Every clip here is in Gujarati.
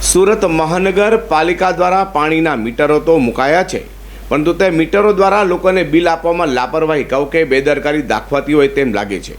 સુરત મહાનગરપાલિકા દ્વારા પાણીના મીટરો તો મુકાયા છે, પરંતુ તે મીટરો દ્વારા લોકોને બિલ આપવામાં લાપરવાહી કહો કે બેદરકારી દાખવાતી હોય તેમ લાગે છે।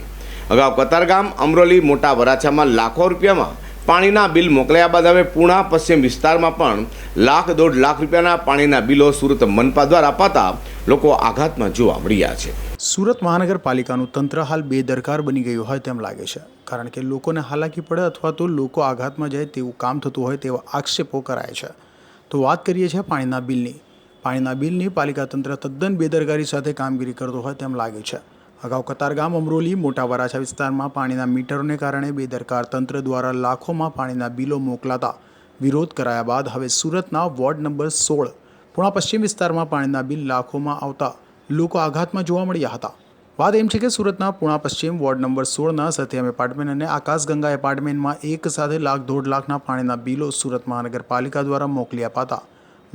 અગાઉ કતારગામ, અમરોલી, મોટા વરાછામાં લાખો રૂપિયામાં પાણીના બિલ મોકલ્યા બાદ હવે પૂણા પશ્ચિમ વિસ્તારમાં પણ લાખ-દોઢ લાખ રૂપિયાના પાણીના બિલો સુરત મનપા દ્વારા અપાતા લોકો આઘાતમાં જોવા મળ્યા છે। સુરત મહાનગરપાલિકાનું તંત્ર હાલ બેદરકાર બની ગયું હોય તેમ લાગે છે, કારણ કે લોકોને હાલાકી પડે અથવા તો લોકો આઘાતમાં જાય તેવું કામ થતું હોય તેવા આક્ષેપો કરાય છે। તો વાત કરીએ છીએ પાણીના બિલની પાલિકા તંત્ર તદ્દન બેદરકારી સાથે કામગીરી કરતો હોય તેમ લાગે છે। અગાઉ કતારગામ, અમરોલી, મોટા વરાછા વિસ્તારમાં પાણીના મીટરોને કારણે બેદરકાર તંત્ર દ્વારા લાખોમાં પાણીના બિલો મોકલાતા વિરોધ કરાયા બાદ હવે સુરતના વોર્ડ નંબર 16 પૂણા પશ્ચિમ વિસ્તારમાં પાણીના બિલ લાખોમાં આવતા લોકો આઘાતમાં જોવા મળ્યા હતા। વાત એમ છે કે સુરતના પૂણા પશ્ચિમ વોર્ડ નંબર 16ના સત્યમ એપાર્ટમેન્ટ અને આકાશગંગા એપાર્ટમેન્ટમાં એક સાથે લાખ-દોઢ લાખના પાણીના બિલો સુરત મહાનગરપાલિકા દ્વારા મોકલી અપાતા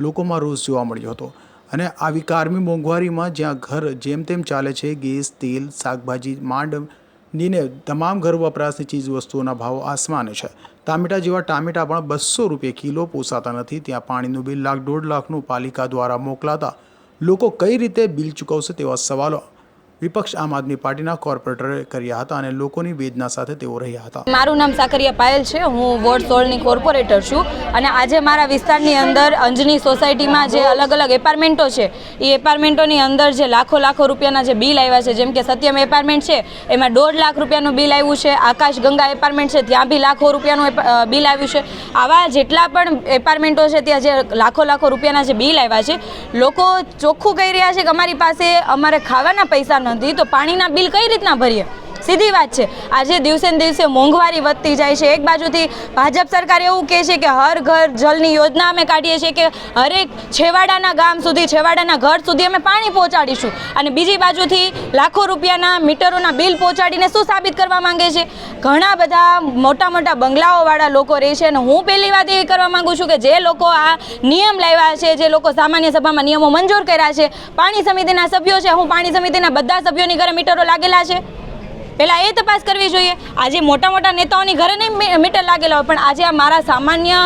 લોકોમાં રોષ જોવા મળ્યો હતો। અને આવી કારમી મોંઘવારીમાં જ્યાં ઘર જેમ તેમ ચાલે છે, ગેસ, તેલ, શાકભાજી માંડીને તમામ ઘર વપરાશની ચીજ વસ્તુઓના ભાવો આસમાને છે। ટામેટા જેવા ટામેટા પણ 200 રૂપિયા કિલો પોસાતા નથી, ત્યાં પાણીનું બિલ લાખ-દોઢ લાખનું પાલિકા દ્વારા મોકલાતા લોકો કઈ રીતે બિલ ચૂકવશે તેવા સવાલો વિપક્ષ આમ આદમી પાર્ટીના કોર્પોરેટરે કર્યા હતા અને લોકોની વેદના સાથે તેઓ રહ્યા હતા। મારું નામ સાકરિયા પાયલ છે, હું વોર્ડ 16ની કોર્પોરેટર છું અને આજે મારા વિસ્તારની અંદર અંજની સોસાયટીમાં જે અલગ અલગ એપાર્ટમેન્ટો છે એ એપાર્ટમેન્ટોની અંદર જે લાખો રૂપિયાના જે બિલ આવ્યા છે, જેમ કે સત્યમ એપાર્ટમેન્ટ છે એમાં 1.5 લાખ રૂપિયાનું બિલ આવ્યું છે, આકાશ ગંગા એપાર્ટમેન્ટ છે ત્યાં બી લાખો રૂપિયાનું બિલ આવ્યું છે। આવા જેટલા પણ એપાર્ટમેન્ટો છે ત્યાં જે લાખો રૂપિયાના જે બિલ આવ્યા છે, લોકો ચોખ્ખું કહી રહ્યા છે કે અમારી પાસે અમારે ખાવાના પૈસા નથી તો પાણીના બિલ કઈ રીતના ભરીએ। સીધી વાત છે, આજે દિવસે ને દિવસે મોંઘવારી વધતી જાય છે। એક બાજુથી ભાજપ સરકાર એવું કહે છે કે હર ઘર જલની યોજના અમે કાઢીએ છીએ કે હરેક છેવાડાના ગામ સુધી, છેવાડાના ઘર સુધી અમે પાણી પહોંચાડીશું, અને બીજી બાજુથી લાખો રૂપિયાના મીટરોના બિલ પહોંચાડીને શું સાબિત કરવા માંગે છે? ઘણા બધા મોટા બંગલાઓવાળા લોકો રહે છે અને હું પહેલી વાત એવી કરવા માંગુ છું કે જે લોકો આ નિયમ લાવ્યા છે, જે લોકો સામાન્ય સભામાં નિયમો મંજૂર કર્યા છે, પાણી સમિતિના સભ્યો છે, હું પાણી સમિતિના બધા સભ્યોની ઘરે મીટરો લાગેલા છે? પહેલાં એ તપાસ કરવી જોઈએ। આજે મોટા નેતાઓની ઘરે નહીં મીટર લાગેલા હોય, પણ આજે આ મારા સામાન્ય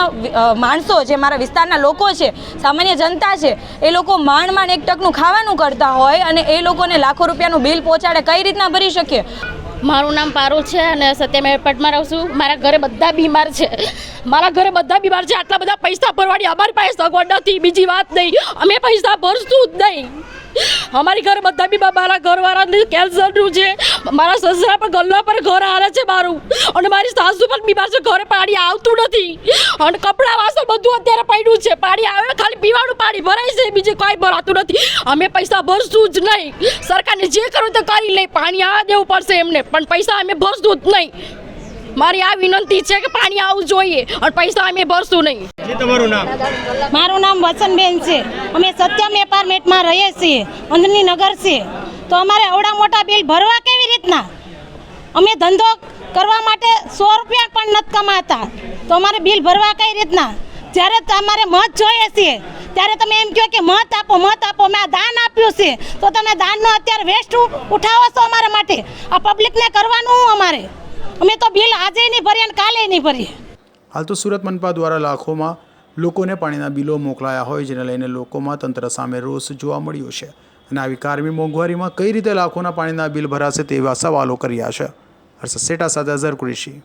માણસો છે, મારા વિસ્તારના લોકો છે, સામાન્ય જનતા છે, એ લોકો માંડ 1 ટકનું ખાવાનું કરતા હોય અને એ લોકોને લાખો રૂપિયાનું બિલ પહોંચાડે, કઈ રીતના ભરી શકીએ? મારું નામ પારુલ છે અને સત્યમ એપાર્ટમેન્ટમાં રહું છું। મારા ઘરે બધા બીમાર છે, આટલા બધા પૈસા ભરવાની અમારી પાસે સગવડ નથી। બીજી વાત નહીં, અમે પૈસા ભરશું જ નહીં। અમારી ઘરે બધા બીમાર, મારા ઘરવાળાને કેન્સરનું છે, મારા સસરા પણ ગલ્લા પર ઘર હાલે છે મારું, અને મારી સાસુ પણ બીમાર છે, ઘરે પાણી આવતું નથી અને કપડાં વાસણ બધું અત્યારે પડ્યું છે। પાણી આવે ખાલી પીવાનું પાણી ભરાય છે, બીજું કોઈ ભરાતું નથી। અમે પૈસા ભરશું જ નહીં। સરકારને જે કરવું તો કરી લે, પાણી આવવા દેવું પડશે એમને, પણ પૈસા અમે ભરશું જ નહીં। મારી આ વિનંતી છે કે પાણી આવવું જોઈએ અને પૈસા અમે ભરશું નહીં। તમારું નામ? મારું નામ વસનબેન છે, અમે સત્યમ એપાર્ટમેન્ટમાં રહીએ છીએ, અંજની નગર છે। તો અમારે આવડા મોટા બિલ ભરવા કેવી રીતના? અમે ધંધો કરવા માટે 100 રૂપિયા પણ નથી કમાતા, તો અમારે બિલ ભરવા કઈ રીતના? જ્યારે તમારે મત જોઈએ છીએ ત્યારે તમે એમ કહો કે મત આપો। મેં આ દાન આપ્યું છે તો તમે દાનનો અત્યારે વેસ્ટ ઉઠાવો છો અમારા માટે? આ પબ્લિકને કરવાનું હું અમારે? અમે તો બિલ આજે નહીં ભરીએ અને કાલે નહીં ભરીએ। હાલ તો સુરત મનપા દ્વારા લાખોમાં લોકોને પાણીના બિલો મોકલાયા હોય, જેને લઈને લોકોમાં તંત્ર સામે રોષ જોવા મળ્યો છે અને આવી કારમી મોંઘવારીમાં કઈ રીતે લાખોના પાણીના બિલ ભરાશે તેવા સવાલો કર્યા છે। હર્ષદ સેટા સાથે અઝર કુરેશી।